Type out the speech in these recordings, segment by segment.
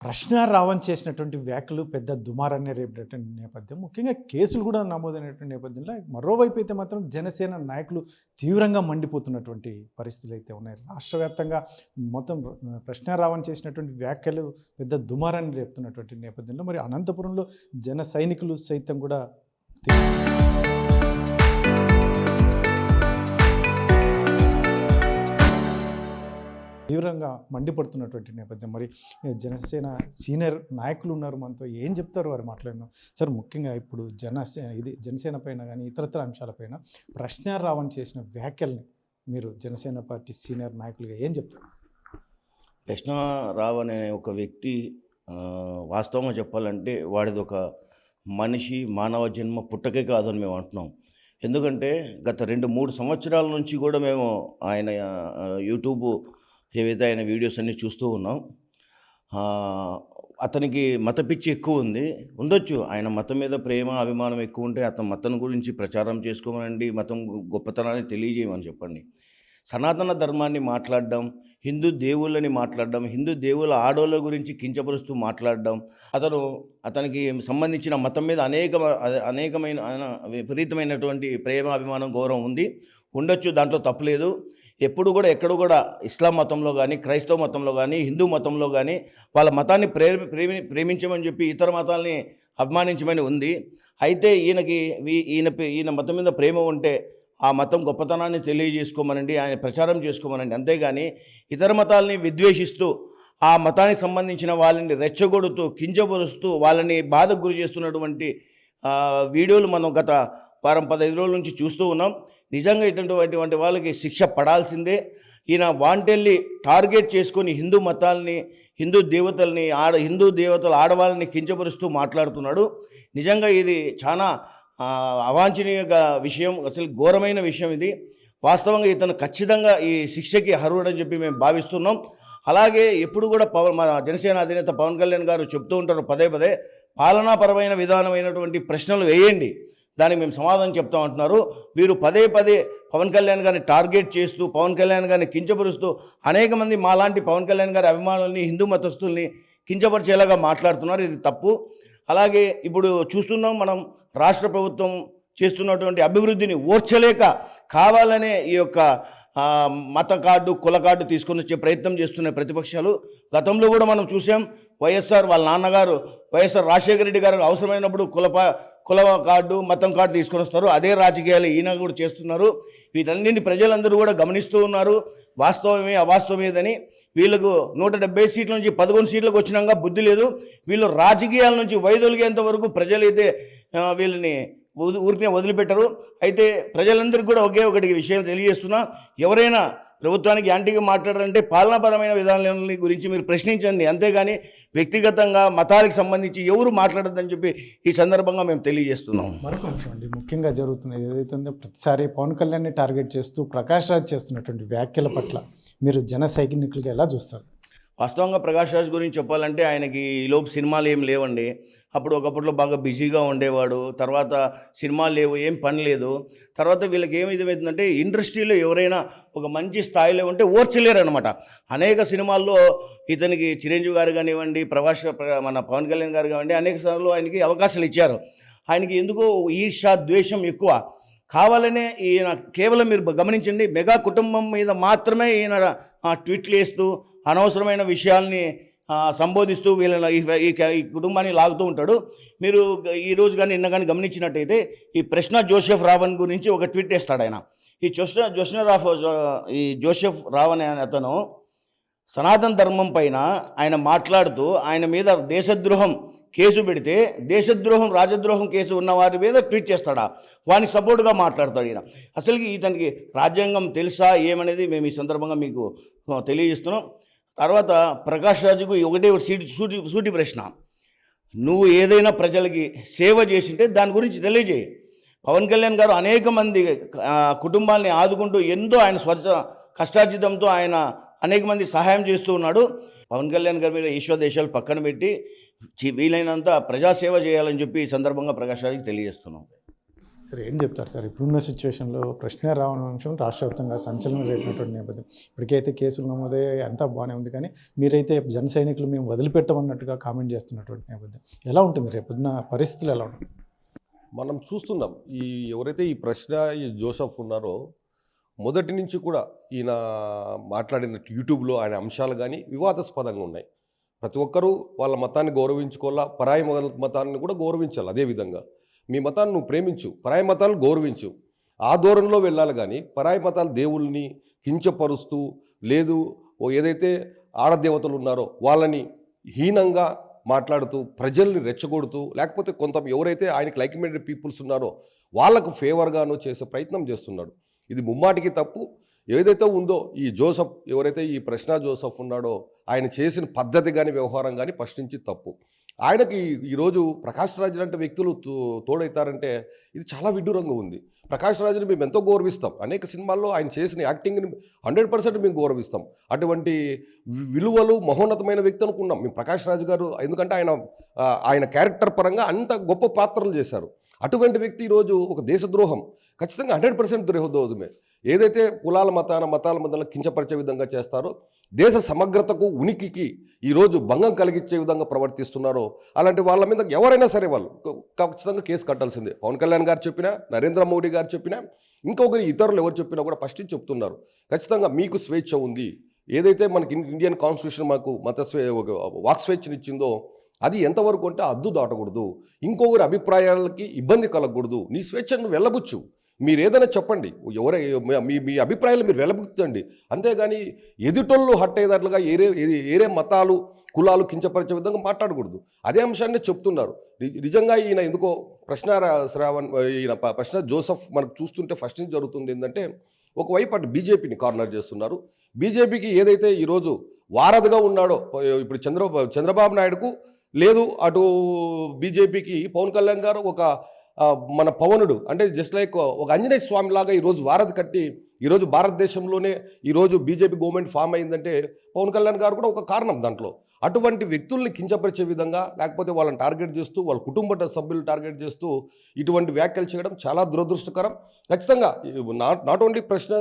ప్రశ్న రావణ్ చేసినటువంటి వ్యాఖ్యలు పెద్ద దుమారాన్ని రేపినటువంటి నేపథ్యం, ముఖ్యంగా కేసులు కూడా నమోదైనటువంటి నేపథ్యంలో మరోవైపు అయితే మాత్రం జనసేన నాయకులు తీవ్రంగా మండిపోతున్నటువంటి పరిస్థితులు అయితే ఉన్నాయి. రాష్ట్ర వ్యాప్తంగా మొత్తం ప్రశ్న రావణ్ చేసినటువంటి వ్యాఖ్యలు పెద్ద దుమారాన్ని రేపుతున్నటువంటి నేపథ్యంలో మరి అనంతపురంలో జన సైనికులు సైతం కూడా తీవ్రంగా మండిపడుతున్నటువంటి నేపథ్యం. మరి జనసేన సీనియర్ నాయకులు ఉన్నారు మనతో, ఏం చెప్తారు వారు మాట్లాడినాం సార్? ముఖ్యంగా ఇప్పుడు జనసేన పైన కానీ ఇతరత్ర అంశాలపైన ప్రశ్న రావణ్ చేసిన వ్యాఖ్యల్ని మీరు జనసేన పార్టీ సీనియర్ నాయకులుగా ఏం చెప్తారు? ప్రశ్న రావణ్ అనే ఒక వ్యక్తి వాస్తవంగా చెప్పాలంటే వాడిది ఒక మనిషి మానవ జన్మ పుట్టకే కాదని మేము అంటున్నాం. ఎందుకంటే గత 2-3 సంవత్సరాల నుంచి కూడా మేము ఆయన యూట్యూబ్ ఏవైతే ఆయన వీడియోస్ అన్నీ చూస్తూ ఉన్నాం. అతనికి మత పిచ్చి ఎక్కువ ఉండొచ్చు. ఆయన మతం మీద ప్రేమ అభిమానం ఎక్కువ ఉంటే అతని మతం గురించి ప్రచారం చేసుకోమనండి, మతం గొప్పతనాన్ని తెలియజేయమని చెప్పండి. సనాతన ధర్మాన్ని మాట్లాడడం, హిందూ దేవుళ్ళని మాట్లాడడం, హిందూ దేవుళ్ళ ఆడోళ్ళ గురించి కించపరుస్తూ మాట్లాడడం, అతనికి సంబంధించిన మతం మీద అనేకమైన విపరీతమైనటువంటి ప్రేమ అభిమానం గౌరవం ఉండొచ్చు, దాంట్లో తప్పులేదు. ఎప్పుడు కూడా ఎక్కడ కూడా ఇస్లాం మతంలో కానీ, క్రైస్తవ మతంలో కానీ, హిందూ మతంలో కానీ వాళ్ళ మతాన్ని ప్రేమించమని చెప్పి ఇతర మతాలని అభిమానించమని ఉంది. అయితే ఈయన మతం మీద ప్రేమ ఉంటే ఆ మతం గొప్పతనాన్ని తెలియజేసుకోమనండి, ఆయన ప్రచారం చేసుకోమనండి. అంతేగాని ఇతర మతాలని విద్వేషిస్తూ ఆ మతానికి సంబంధించిన వాళ్ళని రెచ్చగొడుతూ కించపరుస్తూ వాళ్ళని బాధకు గురి చేస్తున్నటువంటి వీడియోలు మనం గత 15 రోజుల నుంచి చూస్తూ ఉన్నాం. నిజంగా ఇటువంటి వాళ్ళకి శిక్ష పడాల్సిందే. ఈయన వాంటెల్లి టార్గెట్ చేసుకొని హిందూ మతాల్ని, హిందూ దేవతల ఆడవాళ్ళని కించపరుస్తూ మాట్లాడుతున్నాడు. నిజంగా ఇది చాలా అవాంఛనీయ విషయం, అసలు ఘోరమైన విషయం ఇది. వాస్తవంగా ఇతను ఖచ్చితంగా ఈ శిక్షకి అర్హుడని చెప్పి మేము భావిస్తున్నాం. అలాగే ఎప్పుడు కూడా మన జనసేన అధినేత పవన్ కళ్యాణ్ గారు చెప్తూ ఉంటారు పదే పాలనాపరమైన విధానమైనటువంటి ప్రశ్నలు వేయండి, దానికి మేము సమాధానం చెప్తాం అంటున్నారు. వీరు పదే పవన్ కళ్యాణ్ గారిని టార్గెట్ చేస్తూ, పవన్ కళ్యాణ్ గారిని కించపరుస్తూ అనేక మంది మాలాంటి పవన్ కళ్యాణ్ గారి అభిమానుల్ని, హిందూ మతస్థుల్ని కించపరిచేలాగా మాట్లాడుతున్నారు. ఇది తప్పు. అలాగే ఇప్పుడు చూస్తున్నాం, మనం రాష్ట్ర ప్రభుత్వం చేస్తున్నటువంటి అభివృద్ధిని ఓర్చలేక కావాలనే ఈ యొక్క మత కార్డు, కుల కార్డు తీసుకొని వచ్చే ప్రయత్నం చేస్తున్న ప్రతిపక్షాలు. గతంలో కూడా మనం చూసాం, వాళ్ళ నాన్నగారు వైఎస్ఆర్ రాజశేఖర రెడ్డి గారు అవసరమైనప్పుడు కుల కార్డు, మతం కార్డు తీసుకొని వస్తారు. అదే రాజకీయాలు ఈయన కూడా చేస్తున్నారు. వీటన్నింటి ప్రజలందరూ కూడా గమనిస్తూ ఉన్నారు. వాస్తవమే అవాస్తవమేదని. వీళ్ళకు 170 సీట్ల నుంచి 11 సీట్లకు వచ్చినాక బుద్ధి లేదు. వీళ్ళు రాజకీయాల నుంచి వైదొలిగేంత వరకు ప్రజలైతే వీళ్ళని ఊరికే వదిలిపెట్టరు. అయితే ప్రజలందరికీ కూడా ఒకే ఒకటి విషయం తెలియజేస్తున్నా, ఎవరైనా ప్రభుత్వానికి యాంటీగా మాట్లాడారంటే పాలనాపరమైన విధానాల గురించి మీరు ప్రశ్నించండి, అంతేగాని వ్యక్తిగతంగా మతాలకు సంబంధించి ఎవరు మాట్లాడద్దని చెప్పి ఈ సందర్భంగా మేము తెలియజేస్తున్నాం. మరొక అంశం అండి, ముఖ్యంగా జరుగుతున్నది ఏదైతే ఉందో, ప్రతిసారి పవన్ కళ్యాణ్ని టార్గెట్ చేస్తూ ప్రకాష్ రాజ్ చేస్తున్నటువంటి వ్యాఖ్యల పట్ల మీరు జన సైనికులుగా ఎలా చూస్తారు? వాస్తవంగా ప్రకాష్ రాజ్ గురించి చెప్పాలంటే ఆయనకి ఈలోపు సినిమాలు ఏం లేవండి. ఒకప్పట్లో బాగా బిజీగా ఉండేవాడు. తర్వాత సినిమాలు లేవు, ఏం పని లేదు. తర్వాత వీళ్ళకి ఏమైందంటే ఇండస్ట్రీలో ఎవరైనా ఒక మంచి స్థాయిలో ఉంటే ఓర్చలేరు అనమాట. అనేక సినిమాల్లో ఇతనికి చిరంజీవి గారు కానివ్వండి, మన పవన్ కళ్యాణ్ గారు కానివ్వండి, అనేక సార్లు ఆయనకి అవకాశాలు ఇచ్చారు. ఆయనకి ఎందుకో ఈర్ష్య, ద్వేషం ఎక్కువ. కావాలనే ఈయన కేవలం మీరు గమనించండి, మెగా కుటుంబం మీద మాత్రమే ఈయన ట్వీట్లు వేస్తూ అనవసరమైన విషయాల్ని సంబోధిస్తూ వీళ్ళని ఈ కుటుంబాన్ని లాగుతూ ఉంటాడు. మీరు ఈరోజు కానీ నిన్న కానీ గమనించినట్టయితే ఈ ప్రశ్న జోసెఫ్ రావణ్ గురించి ఒక ట్వీట్ వేస్తాడు ఆయన. ఈ జోసెఫ్ రావణ్ అనే అతను సనాతన ధర్మం పైన ఆయన మాట్లాడుతూ ఆయన మీద దేశద్రోహం కేసు పెడితే, దేశద్రోహం రాజద్రోహం కేసు ఉన్న వారి మీద ట్వీట్ చేస్తాడా, వానికి సపోర్ట్గా మాట్లాడతాడు ఈయన. అసలుకి ఇతనికి రాజ్యాంగం తెలుసా ఏమనేది మేము ఈ సందర్భంగా మీకు తెలియజేస్తున్నాం. తర్వాత ప్రకాష్ రాజుకు ఒకటే సూటి ప్రశ్న, నువ్వు ఏదైనా ప్రజలకి సేవ చేసింటే దాని గురించి తెలియజేయి. పవన్ కళ్యాణ్ గారు అనేక మంది కుటుంబాలని ఆదుకుంటూ ఎంతో ఆయన కష్టార్జితంతో ఆయన అనేక మంది సహాయం చేస్తూ ఉన్నాడు. పవన్ కళ్యాణ్ గారి మీద ఈశ్వదేశాలు పక్కన పెట్టి వీలైనంత ప్రజాసేవ చేయాలని చెప్పి ఈ సందర్భంగా ప్రకాష్ రాజుకి తెలియజేస్తున్నాం. సరే ఏం చెప్తారు సార్ ఇప్పుడున్న సిచ్యువేషన్లో ప్రశ్న రావడం అంశం రాష్ట్ర వ్యాప్తంగా సంచలనం రేపినటువంటి నేపథ్యం ఇప్పటికైతే కేసులు నమోదయ్యాయి అంతా బాగానే ఉంది కానీ మీరైతే జన సైనికులు మేము వదిలిపెట్టమన్నట్టుగా కామెంట్ చేస్తున్నటువంటి నేపథ్యం ఎలా ఉంటుంది రేపొద్దున పరిస్థితులు ఎలా ఉంటాయి? మనం చూస్తున్నాం ఎవరైతే ఈ ప్రశ్న ఈ జోసఫ్ ఉన్నారో మొదటి నుంచి కూడా ఈయన మాట్లాడిన యూట్యూబ్లో ఆయన అంశాలు కానీ వివాదాస్పదంగా ఉన్నాయి. ప్రతి ఒక్కరూ వాళ్ళ మతాన్ని గౌరవించుకోవాలా, పరాయి మతాన్ని కూడా గౌరవించాలి. అదేవిధంగా మీ మతాన్ని నువ్వు ప్రేమించు, పరాయి మతాలను గౌరవించు, ఆ దూరంలో వెళ్ళాలి. కానీ పరాయి మతాలు దేవుల్ని కించపరుస్తూ లేదు ఏదైతే ఆడదేవతలు ఉన్నారో వాళ్ళని హీనంగా మాట్లాడుతూ ప్రజల్ని రెచ్చగొడుతూ లేకపోతే కొంత ఎవరైతే ఆయనకి లైక్ మైండెడ్ పీపుల్స్ ఉన్నారో వాళ్లకు ఫేవర్గాను చేసే ప్రయత్నం చేస్తున్నాడు. ఇది ముమ్మాటికి తప్పు. ఏదైతే ఉందో ఈ జోసఫ్ ఎవరైతే ఈ ప్రశ్న జోసఫ్ ఉన్నాడో ఆయన చేసిన పద్ధతి కానీ వ్యవహారం కానీ ఫస్ట్ నుంచి తప్పు. ఆయనకి ఈరోజు ప్రకాష్ రాజ్ లాంటి వ్యక్తులు తోడవుతారంటే ఇది చాలా విడ్డూరంగా ఉంది. ప్రకాష్ రాజ్ని మేము ఎంతో గౌరవిస్తాం, అనేక సినిమాల్లో ఆయన చేసిన యాక్టింగ్ని 100% మేము గౌరవిస్తాం. అటువంటి విలువలు మహోన్నతమైన వ్యక్తి అనుకున్నాం మేము ప్రకాష్ రాజ్ గారు. ఎందుకంటే ఆయన క్యారెక్టర్ పరంగా అంత గొప్ప పాత్రలు చేశారు. అటువంటి వ్యక్తి ఈరోజు ఒక దేశద్రోహం, ఖచ్చితంగా 100% ద్రోహమే. ఏదైతే కులాల మతాల మధ్యలో కించపరిచే విధంగా చేస్తారో, దేశ సమగ్రతకు ఉనికికి ఈరోజు భంగం కలిగించే విధంగా ప్రవర్తిస్తున్నారో అలాంటి వాళ్ళ మీద ఎవరైనా సరే వాళ్ళు ఖచ్చితంగా కేసు కట్టాల్సిందే. పవన్ కళ్యాణ్ గారు చెప్పినా, నరేంద్ర మోడీ గారు చెప్పినా, ఇంకొకరి ఇతరులు ఎవరు చెప్పినా కూడా ఫస్ట్ చెప్తున్నారు ఖచ్చితంగా మీకు స్వేచ్ఛ ఉంది. ఏదైతే మనకి ఇండియన్ కాన్స్టిట్యూషన్ మాకు వాక్ స్వేచ్ఛనిచ్చిందో అది ఎంతవరకు అంటే అద్దు దాటకూడదు, ఇంకొకరి అభిప్రాయాలకి ఇబ్బంది కలగకూడదు. నీ స్వేచ్ఛను వెళ్ళబుచ్చు, మీరు ఏదైనా చెప్పండి, మీ అభిప్రాయాలు మీరు వెళ్ళబుచ్చండి. అంతేగాని ఎదుటోళ్ళు హట్ అయ్యేటట్లుగా ఏరే మతాలు కులాలు కించపరిచే విధంగా మాట్లాడకూడదు. అదే అంశాన్ని చెప్తున్నారు. నిజంగా ఈయన ఎందుకో ప్రశ్న జోసఫ్ మనకు చూస్తుంటే ఫస్ట్ నుంచి జరుగుతుంది ఏంటంటే, ఒకవైపు అటు బీజేపీని కార్నర్ చేస్తున్నారు. బీజేపీకి ఏదైతే ఈరోజు వారధిగా ఉన్నాడో ఇప్పుడు చంద్రబాబు నాయుడుకు లేదు, అటు బీజేపీకి పవన్ కళ్యాణ్ గారు ఒక మన పవనుడు అంటే జస్ట్ లైక్ ఒక ఆంజనేయ స్వామి లాగా ఈరోజు వారధి కట్టి ఈరోజు భారతదేశంలోనే ఈరోజు బీజేపీ గవర్నమెంట్ ఫామ్ అయిందంటే పవన్ కళ్యాణ్ గారు కూడా ఒక కారణం దాంట్లో. అటువంటి వ్యక్తుల్ని కించపరిచే విధంగా లేకపోతే వాళ్ళని టార్గెట్ చేస్తూ వాళ్ళ కుటుంబ సభ్యులు టార్గెట్ చేస్తూ ఇటువంటి వ్యాఖ్యలు చేయడం చాలా దురదృష్టకరం. ఖచ్చితంగా నాట్ ఓన్లీ ప్రశ్న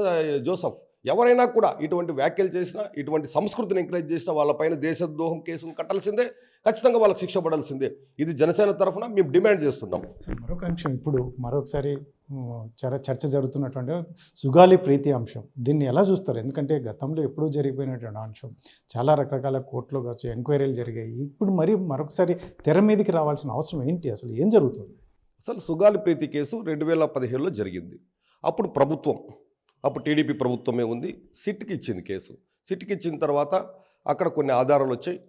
జోసఫ్, ఎవరైనా కూడా ఇటువంటి వ్యాఖ్యలు చేసినా, ఇటువంటి సంస్కృతిని ఎంకరేజ్ చేసినా వాళ్ళపైన దేశద్రోహం కేసులు కట్టాల్సిందే, ఖచ్చితంగా వాళ్ళకి శిక్ష పడాల్సిందే. ఇది జనసేన తరఫున మేము డిమాండ్ చేస్తున్నాం. మరొక అంశం ఇప్పుడు మరొకసారి చర్చ జరుగుతున్నటువంటి సుగాలి ప్రీతి అంశం, దీన్ని ఎలా చూస్తారు? ఎందుకంటే గతంలో ఎప్పుడూ జరిగిపోయినటువంటి అంశం, చాలా రకరకాల కోర్టులో కావచ్చు ఎంక్వైరీలు జరిగాయి. ఇప్పుడు మరొకసారి తెర మీదకి రావాల్సిన అవసరం ఏంటి? అసలు ఏం జరుగుతుంది? అసలు సుగాలి ప్రీతి కేసు 2017లో జరిగింది. అప్పుడు టీడీపీ ప్రభుత్వమే ఉంది. సిట్కి ఇచ్చింది కేసు. సిట్కి ఇచ్చిన తర్వాత అక్కడ కొన్ని ఆధారాలు వచ్చాయి.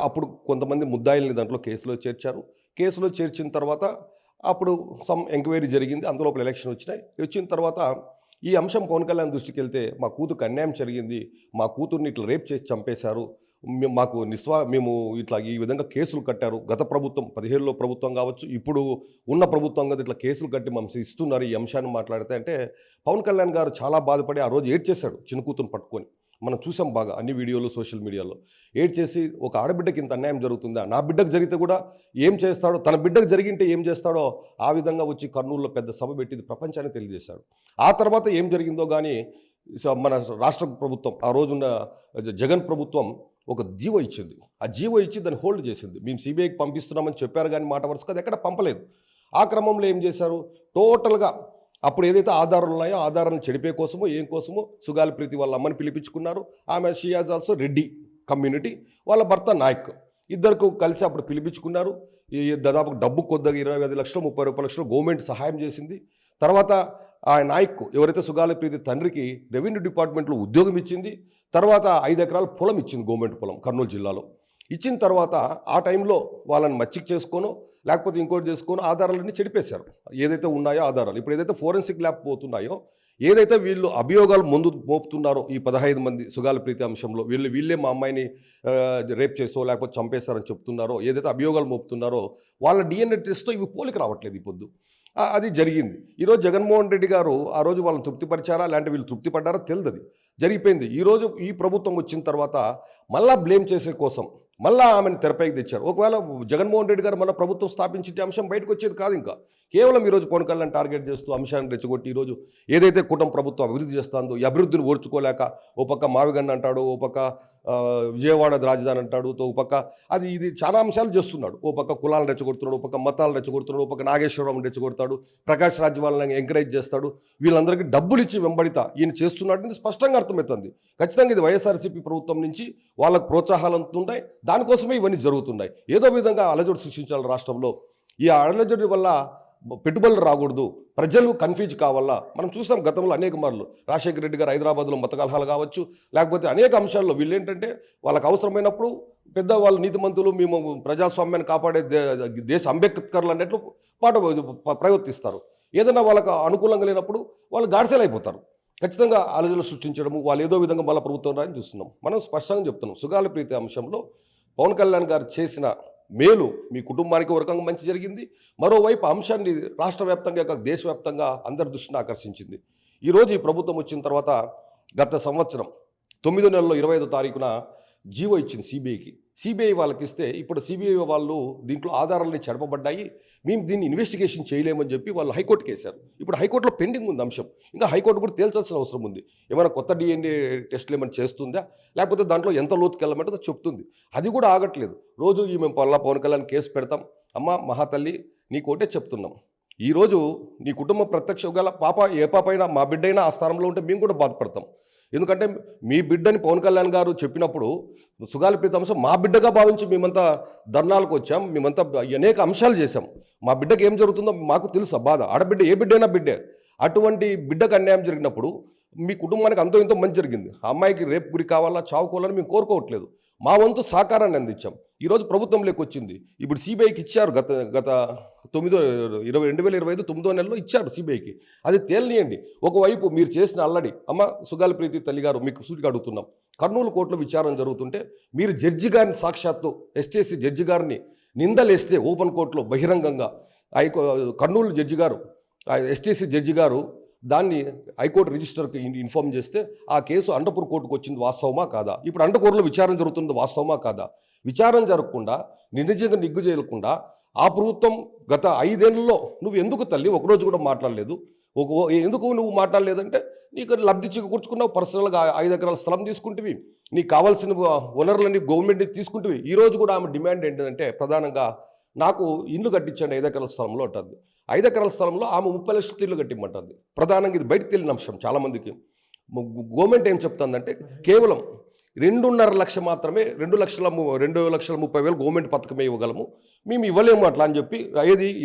అప్పుడు కొంతమంది ముద్దాయిల్ని దాంట్లో కేసులో చేర్చారు. కేసులో చేర్చిన తర్వాత అప్పుడు సమ్ ఎంక్వైరీ జరిగింది. అందులోపల ఎలక్షన్ వచ్చిన తర్వాత ఈ అంశం పవన్ కళ్యాణ్ దృష్టికి వెళ్తే మా కూతురుకి అన్యాయం జరిగింది, మా కూతుర్ని ఇట్లా రేప్ చేసి చంపేశారు, మేము ఇట్లా ఈ విధంగా కేసులు కట్టారు. గత ప్రభుత్వం 17లో ప్రభుత్వం కావచ్చు, ఇప్పుడు ఉన్న ప్రభుత్వం కదా ఇట్లా కేసులు కట్టి మమ్మల్ని ఇస్తున్నారు ఈ అంశాన్ని మాట్లాడితే అంటే పవన్ కళ్యాణ్ గారు చాలా బాధపడి ఆ రోజు ఏడ్చేశాడు చిన్న కూతురుని పట్టుకొని. మనం చూసాం బాగా అన్ని వీడియోలు సోషల్ మీడియాలో. ఏడ్చేసి ఒక ఆడబిడ్డకి ఇంత అన్యాయం జరుగుతుందా, నా బిడ్డకు జరిగితే కూడా ఏం చేస్తాడో, తన బిడ్డకు జరిగింటే ఏం చేస్తాడో ఆ విధంగా వచ్చి కర్నూలులో పెద్ద సభ పెట్టి ప్రపంచాన్ని తెలియజేశాడు. ఆ తర్వాత ఏం జరిగిందో కానీ మన రాష్ట్ర ప్రభుత్వం ఆ రోజున్న జగన్ ప్రభుత్వం ఒక జీవో ఇచ్చింది. ఆ జీవో ఇచ్చి దాన్ని హోల్డ్ చేసింది. మేము సిబిఐకి పంపిస్తున్నామని చెప్పారు కానీ మాట వరుసగా అది ఎక్కడ పంపలేదు. ఆ క్రమంలో ఏం చేశారు, టోటల్గా అప్పుడు ఏదైతే ఆధారాలు ఉన్నాయో ఆధారాలను చెడిపే కోసమో ఏం కోసమో సుగాలి ప్రీతి వాళ్ళ అమ్మని పిలిపించుకున్నారు. ఆమె she has also Reddy community, వాళ్ళ భర్త నాయక్, ఇద్దరికి కలిసి అప్పుడు పిలిపించుకున్నారు. దాదాపు డబ్బు కొద్దిగా 25 లక్షలు 30 లక్షలు గవర్నమెంట్ సహాయం చేసింది. తర్వాత ఆ నాయక్ ఎవరైతే సుగాలి ప్రీతి తండ్రికి రెవెన్యూ డిపార్ట్మెంట్లో ఉద్యోగం ఇచ్చింది. తర్వాత 5 ఎకరాల పొలం ఇచ్చింది, గవర్నమెంట్ పొలం కర్నూలు జిల్లాలో. ఇచ్చిన తర్వాత ఆ టైంలో వాళ్ళని మచ్చిక చేసుకోను లేకపోతే ఇంకోటి చేసుకోను ఆధారాలన్నీ చెడిపేశారు. ఏదైతే ఉన్నాయో ఆధారాలు ఇప్పుడు ఏదైతే ఫోరెన్సిక్ ల్యాబ్ పోతున్నాయో, ఏదైతే వీళ్ళు అభియోగాలు ముందు మోపుతున్నారో ఈ 15 మంది సుగాలి ప్రీతి అంశంలో వీళ్ళే మా అమ్మాయిని రేప్ చేసో లేకపోతే చంపేశారని చెప్తున్నారో, ఏదైతే అభియోగాలు మోపుతున్నారో వాళ్ళ DNA టెస్ట్తో ఇవి పోలిక రావట్లేదు. ఈ పొద్దు అది జరిగింది. ఈరోజు జగన్మోహన్ రెడ్డి గారు ఆ రోజు వాళ్ళని తృప్తిపరిచారా లేదంటే వీళ్ళు తృప్తిపడ్డారా తెలియదు, జరిగిపోయింది. ఈరోజు ఈ ప్రభుత్వం వచ్చిన తర్వాత మళ్ళా బ్లేమ్ చేసే కోసం మళ్ళా ఆమెను తెరపైకి తెచ్చారు. ఒకవేళ జగన్మోహన్ రెడ్డి గారు మన ప్రభుత్వం స్థాపించే అంశం బయటకు వచ్చేది కాదు. ఇంకా కేవలం ఈరోజు పవన్ కళ్యాణ్ టార్గెట్ చేస్తూ అంశాన్ని రెచ్చగొట్టి ఈరోజు ఏదైతే కూటమి ప్రభుత్వం అభివృద్ధి చేస్తుందో ఈ అభివృద్ధిని ఓర్చుకోలేక ఓ పక్క మావిగన్న అంటాడు, ఓ పక్క విజయవాడ రాజధాని అంటాడు, ఓ పక్క అది ఇది చాలా అంశాలు చేస్తున్నాడు. ఓ పక్క కులాలను రెచ్చగొడుతున్నాడు, ఓ పక్క మతాలు రెచ్చగొడుతున్నాడు, ఓ పక్క నాగేశ్వరరావుని రెచ్చగొడతాడు, ప్రకాష్ రాజ్ వాళ్ళని ఎంకరేజ్ చేస్తాడు. వీళ్ళందరికీ డబ్బులు ఇచ్చి వెంబడిత ఈయన చేస్తున్నాడు. ఇది స్పష్టంగా అర్థమవుతుంది. ఖచ్చితంగా ఇది వైఎస్ఆర్సీపీ ప్రభుత్వం నుంచి వాళ్ళకు ప్రోత్సాహాలు అందుతున్నాయి. దానికోసమే ఇవన్నీ జరుగుతున్నాయి. ఏదో విధంగా అలజడి సృష్టించాలి రాష్ట్రంలో. ఈ అలజడి వల్ల పెట్టుబడులు రాకూడదు, ప్రజలు కన్ఫ్యూజ్ కావాలా. మనం చూసాం గతంలో అనేక మార్లు రాజశేఖర రెడ్డి గారు హైదరాబాద్లో మత కలహాలు కావచ్చు, లేకపోతే అనేక అంశాల్లో వీళ్ళు ఏంటంటే వాళ్ళకు అవసరమైనప్పుడు పెద్ద వాళ్ళు నీతిమంతులు, మేము ప్రజాస్వామ్యాన్ని కాపాడే దేశ అంబేద్కర్లు అన్నట్లు ప్రవర్తిస్తారు. ఏదైనా వాళ్ళకు అనుకూలంగా లేనప్పుడు వాళ్ళు గాడిసెలైపోతారు. ఖచ్చితంగా అలజడులు సృష్టించడము, వాళ్ళు ఏదో విధంగా మళ్ళీ ప్రభుత్వం రాని చూస్తున్నాం. మనం స్పష్టంగా చెప్తున్నాం, సుగాల ప్రీతి అంశంలో పవన్ కళ్యాణ్ గారు చేసిన మేలు మీ కుటుంబానికి ఒక రకంగా మంచి జరిగింది. మరోవైపు అంశాన్ని రాష్ట్ర వ్యాప్తంగా దేశవ్యాప్తంగా అందరి దృష్టిని ఆకర్షించింది. ఈరోజు ఈ ప్రభుత్వం వచ్చిన తర్వాత గత సంవత్సరం 9 నెలలో 25వ తారీఖున జీవో ఇచ్చింది సిబిఐకి. సిబిఐ వాళ్ళకి ఇస్తే ఇప్పుడు సిబిఐ వాళ్ళు దీంట్లో ఆధారాలని చెడపబడ్డాయి, మేము దీన్ని ఇన్వెస్టిగేషన్ చేయలేమని చెప్పి వాళ్ళు హైకోర్టుకి వేశారు. ఇప్పుడు హైకోర్టులో పెండింగ్ ఉంది అంశం. ఇంకా హైకోర్టు కూడా తేల్చాల్సిన అవసరం ఉంది. ఏమైనా కొత్త డిఎన్ఏ టెస్టులు ఏమైనా చేస్తుందా, లేకపోతే దాంట్లో ఎంత లోతుకి వెళ్ళమంటే చెప్తుంది. అది కూడా ఆగట్లేదు. రోజు మేము పవన్ కళ్యాణ్ కేసు పెడతాం. అమ్మ మహాతల్లి నీకు ఒకటే చెప్తున్నాం, ఈరోజు నీ కుటుంబం ప్రత్యక్ష గల పాప ఏ పాప అయినా మా బిడ్డ అయినా ఆ స్థానంలో ఉంటే మేము కూడా బాధపడతాం. ఎందుకంటే మీ బిడ్డని పవన్ కళ్యాణ్ గారు చెప్పినప్పుడు సుగాల ప్రీతి అంశం మా బిడ్డగా భావించి మేమంతా ధర్నాలకు వచ్చాం, మేమంతా అనేక అంశాలు చేశాం. మా బిడ్డకి ఏం జరుగుతుందో మాకు తెలుసు. బాధ ఆడబిడ్డ ఏ బిడ్డైనా బిడ్డే. అటువంటి బిడ్డకు అన్యాయం జరిగినప్పుడు మీ కుటుంబానికి అంతో ఇంతో మంచి జరిగింది. ఆ అమ్మాయికి రేపు గురి కావాలా చావుకోవాలని మేము కోరుకోవట్లేదు. మా వంతు సహకారాన్ని అందించాం. ఈరోజు ప్రభుత్వంలోకి వచ్చింది. ఇప్పుడు సిబిఐకి ఇచ్చారు. గత 2025 9వ నెలలో ఇచ్చారు సిబిఐకి. అది తేలనియండి. ఒకవైపు మీరు చేసిన అల్లడి, అమ్మ సుగాల ప్రీతి తల్లి గారు మీకు సూటిగా అడుగుతున్నాం, కర్నూలు కోర్టులో విచారణ జరుగుతుంటే మీరు జడ్జి గారిని సాక్షాత్తు ఎస్టీఎస్సీ జడ్జి గారిని నిందలేస్తే ఓపెన్ కోర్టులో బహిరంగంగా కర్నూలు జడ్జి గారు ఎస్టీఎస్సీ జడ్జి గారు దాన్ని హైకోర్టు రిజిస్టర్కి ఇన్ఫార్మ్ చేస్తే ఆ కేసు అనంతపూర్ కోర్టుకు వచ్చింది వాస్తవమా కాదా? ఇప్పుడు అనంతపూర్లో విచారణ జరుగుతుంది వాస్తవమా కాదా? విచారణ జరగకుండా నిజంగా నిగ్గు చేయకుండా ఆ ప్రభుత్వం గత 5 ఏళ్లలో నువ్వు ఎందుకు తల్లి ఒకరోజు కూడా మాట్లాడలేదు? ఎందుకు నువ్వు మాట్లాడలేదంటే నీకు లబ్ధి చిక్కుకూర్చుకున్నావు. పర్సనల్గా 5 ఎకరాల స్థలం తీసుకుంటువి, నీకు కావాల్సిన వనరులన్నీ గవర్నమెంట్ తీసుకుంటువి. ఈరోజు కూడా ఆమె డిమాండ్ ఏంటంటే ప్రధానంగా నాకు ఇల్లు కట్టించండి 5 ఎకరాల స్థలంలో అంటుంది. 5 ఎకరాల స్థలంలో ఆమె 30 లక్షల ఇల్లు కట్టిమ్మంటుంది. ప్రధానంగా ఇది బయటకు తెలియని అంశం చాలామందికి. గవర్నమెంట్ ఏం చెప్తుందంటే కేవలం 2.5 లక్ష మాత్రమే 2,30,000 గవర్నమెంట్ పథకమే ఇవ్వగలము, మేము ఇవ్వలేము అట్లా అని చెప్పి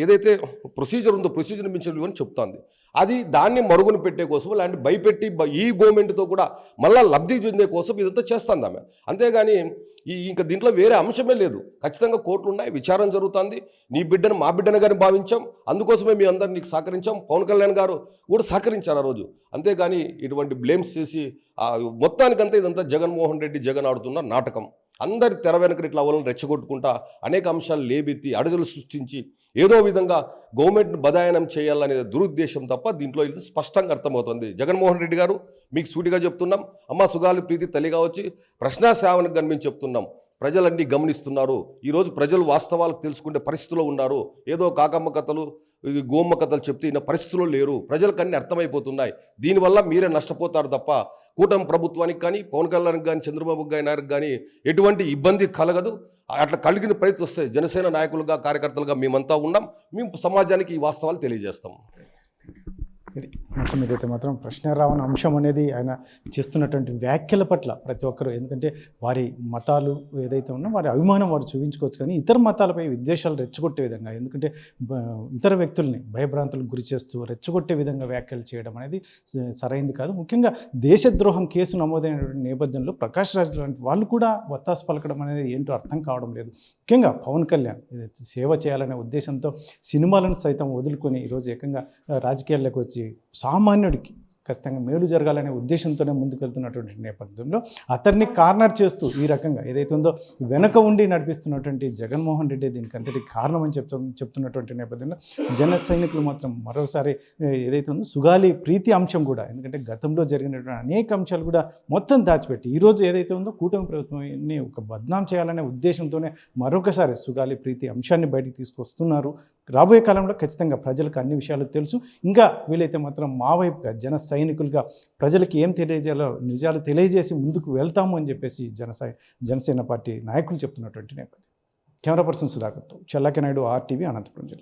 ఏదైతే ప్రొసీజర్ ఉందో ప్రొసీజర్ మించిన ఇవ్వని చెప్తుంది. అది దాన్ని మరుగున పెట్టే కోసం లాంటి భయపెట్టి ఈ గవర్నమెంట్తో కూడా మళ్ళీ లబ్ధి చెందే కోసం ఇదంతా చేస్తుంది ఆమె. అంతేగాని ఇంకా దీంట్లో వేరే అంశమే లేదు. ఖచ్చితంగా కోర్టులు ఉన్నాయి, విచారణ జరుగుతుంది. నీ బిడ్డను మా బిడ్డను కానీ భావించాం, అందుకోసమే మీ అందరినీ నీకు సహకరించాం. పవన్ కళ్యాణ్ గారు కూడా సహకరించారు ఆ రోజు. అంతేగాని ఇటువంటి బ్లేమ్స్ చేసి మొత్తానికంతా ఇదంతా జగన్మోహన్ రెడ్డి జగన్ ఆడుతున్న నాటకం. అందరి తెర వెనక ఇట్లా వాళ్ళని రెచ్చగొట్టుకుంటా అనేక అంశాలు లేబెత్తి అడజలు సృష్టించి ఏదో విధంగా గవర్నమెంట్ను బదాయనం చేయాలనే దురుద్దేశం తప్ప దీంట్లో ఇది స్పష్టంగా అర్థమవుతుంది. జగన్మోహన్ రెడ్డి గారు మీకు సూటిగా చెప్తున్నాం, అమ్మ సుగాలి ప్రీతి తల్లిగా వచ్చి ప్రశ్నా సేవనకు కానీ మేము చెప్తున్నాం. ప్రజలన్నీ గమనిస్తున్నారు. ఈరోజు ప్రజలు వాస్తవాలు తెలుసుకునే పరిస్థితిలో ఉన్నారు. ఏదో కాకమ్మ కథలు గోమ్మ కథలు చెప్తే ఈయన పరిస్థితుల్లో లేరు. ప్రజలకు అన్నీ అర్థమైపోతున్నాయి. దీనివల్ల మీరే నష్టపోతారు తప్ప కూటమి ప్రభుత్వానికి కానీ పవన్ కళ్యాణ్కి కానీ చంద్రబాబు గారికి కానీ ఎటువంటి ఇబ్బంది కలగదు. అట్లా కలిగిన ప్రయత్నం వస్తాయి. జనసేన నాయకులుగా కార్యకర్తలుగా మేమంతా ఉన్నాం. మేము సమాజానికి ఈ వాస్తవాలు తెలియజేస్తాం. ఇది మొత్తం ఇదైతే మాత్రం ప్రశ్నారావణ అంశం అనేది ఆయన చేస్తున్నటువంటి వ్యాఖ్యల పట్ల ప్రతి ఒక్కరు, ఎందుకంటే వారి మతాలు ఏదైతే ఉన్నా వారి అభిమానం వారు చూపించుకోవచ్చు, కానీ ఇతర మతాలపై విద్వేషాలు రెచ్చగొట్టే విధంగా, ఎందుకంటే ఇతర వ్యక్తుల్ని భయభ్రాంతులకు గురి చేస్తూ రెచ్చగొట్టే విధంగా వ్యాఖ్యలు చేయడం అనేది సరైంది కాదు. ముఖ్యంగా దేశద్రోహం కేసు నమోదైనటువంటి నేపథ్యంలో ప్రకాష్ రాజ్ లాంటి వాళ్ళు కూడా వత్తాసు పలకడం అనేది ఏంటో అర్థం కావడం లేదు. ముఖ్యంగా పవన్ కళ్యాణ్ సేవ చేయాలనే ఉద్దేశంతో సినిమాలను సైతం వదులుకొని ఈరోజు ఏకంగా రాజకీయాల్లోకి వచ్చి సామాన్యుడికి ఖచ్చితంగా మేలు జరగాలనే ఉద్దేశంతోనే ముందుకెళ్తున్నటువంటి నేపథ్యంలో అతన్ని కార్నర్ చేస్తూ ఈ రకంగా ఏదైతే ఉందో వెనక ఉండి నడిపిస్తున్నటువంటి జగన్మోహన్ రెడ్డి దీనికి అంతటి కారణం అని చెప్తున్నటువంటి నేపథ్యంలో జన సైనికులు మాత్రం మరోసారి ఏదైతే ఉందో సుగాలి ప్రీతి అంశం కూడా, ఎందుకంటే గతంలో జరిగినటువంటి అనేక అంశాలు కూడా మొత్తం దాచిపెట్టి ఈరోజు ఏదైతే ఉందో కూటమి ప్రభుత్వాన్ని ఒక బద్నాం చేయాలనే ఉద్దేశంతోనే మరొకసారి సుగాలి ప్రీతి అంశాన్ని బయటికి తీసుకొస్తున్నారు. రాబోయే కాలంలో ఖచ్చితంగా ప్రజలకు అన్ని విషయాలు తెలుసు. ఇంకా వీలైతే మాత్రం మా వైపుగా జన సైనికులుగా ప్రజలకి ఏం తెలియజేయాలో నిజాలు తెలియజేసి ముందుకు వెళ్తాము అని చెప్పేసి జనసేన పార్టీ నాయకులు చెప్తున్నటువంటి నేపథ్యం. కెమెరా పర్సన్ సుధాకర్తో చెల్లాకి నాయుడు, RTV, అనంతపురం జిల్లా.